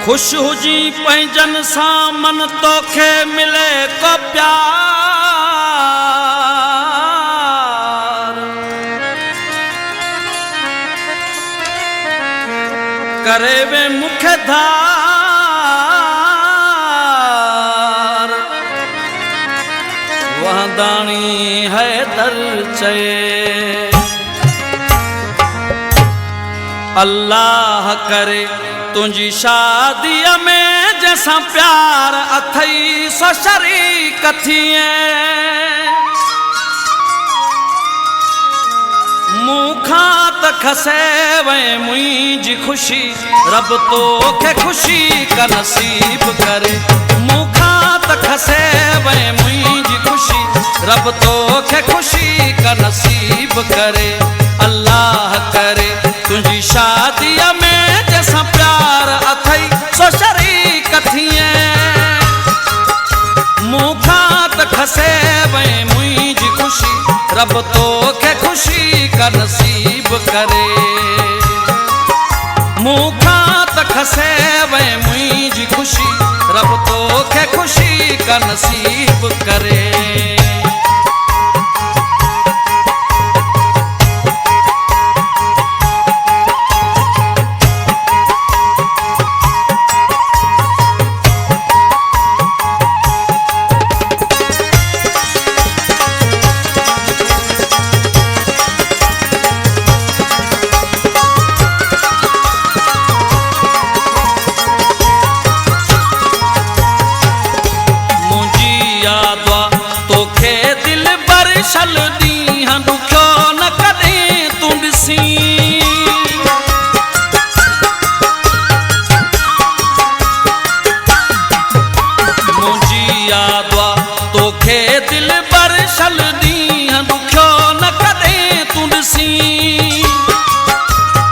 खुश हुजी पंहिंजन सां मन तोखे मिले को प्यार करे वे मुखे धार वहदानी है दर चए अल्लाह करे तुझी शादी में जैसा प्यार अथई सो शरीक थिए मुखा त खसे वे मुझी खुशी रब तो के खुशी का नसीब करे मुखा त खसे वे मुझी खुशी रब तो के खुशी का नसीब करे अल्लाह करे तुझी शादी में जैसा प्यार अथई सो शरीक थिए मुखा त खसे वे मुझी खुशी रब तो के खुशी का नसीब करे मुखा त खसे वे मुझी खुशी रब तो के खुशी का नसीब करे छल दी दुखो न कदे तू ॾिसी मुझी याद तोखे दिल पर छल दी दुखो न कदे तू ॾिसी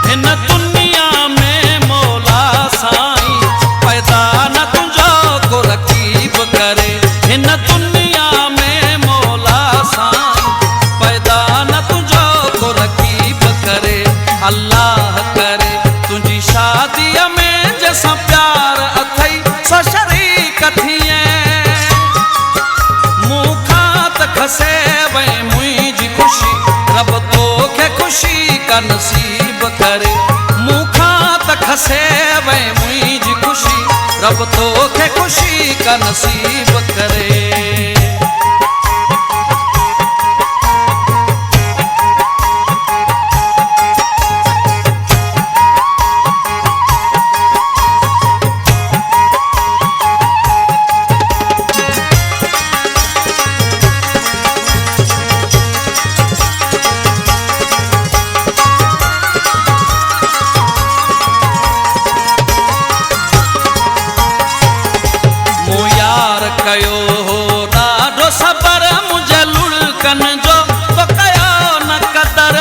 हिन दुनिया में मौला साईं पैदा न तुझो को रकीब करे हिन दुनिया में मौला साईं अल्लाह करे तुझी शादी में जैसा प्यार अथई सो शरीक थिए मुखा त खसे वे मुझी खुशी रब तो के खुशी का नसीब करे मुखा त खसे वे मुझी खुशी रब तो के खुशी का नसीब करे कयो हो ॾाढो सबर मुझे लुड़कन जो तो कयो न कदर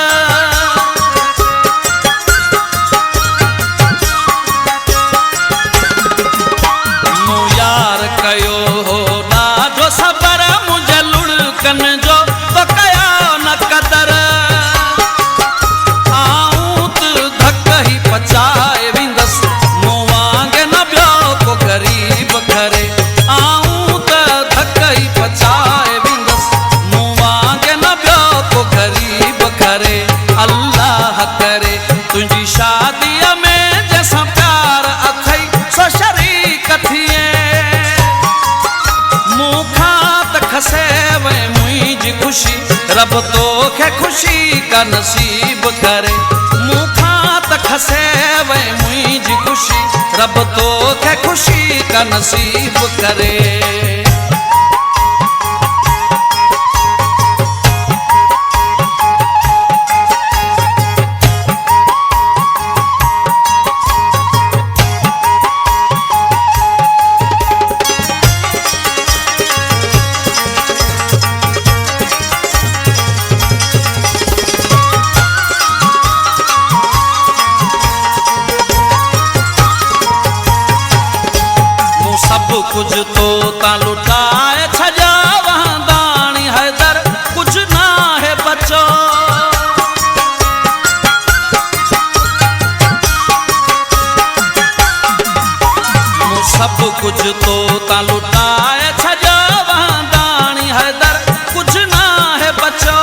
मु यार कयो हो ॾाढो सबर मुझे लुड़कन जो तो कयो न कदर आऊं त धक ही पचाए विंदसि मूं वांगे न ॿियो को ग़रीब करे पचाए विंदस मूं वांगे न ॿियो को ग़रीब करे अल्लाह करे तुझी शादी में जैसा प्यार अथई सो शरीक थिए मुखा त खसे वे मुझी खुशी रब तो के खुशी का नसीब करे मुखा त खसे वे मुझी खुशी रब तो के खुशी का नसीब करे सब कुछ तो ता लुटाए छजा वहाँ दानी हैदर कुछ ना है बचो सब कुछ तो ता लुटाए छजो वांदाणी हैदर कुछ ना है बचो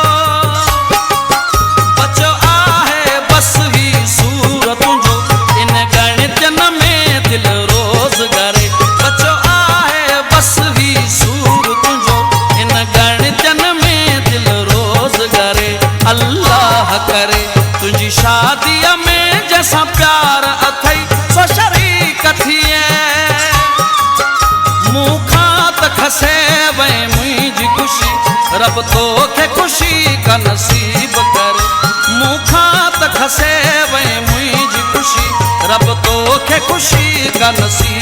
बचो आहे बस ही सूरत जो इन गणितन में दिल रोज करे बचो आहे बस ही सूरत जो इन गणितन में दिल रोज करे अल्लाह करे तुझी शादीअ में जैसा प्यार अथई सो शरीक थिए मूंखा त खसे वे मुंहिंजी खुशी रब तोखे खुशी का नसीब करे मूंखा त खसे वे मुंहिंजी खुशी रब तोखे खुशी का नसीब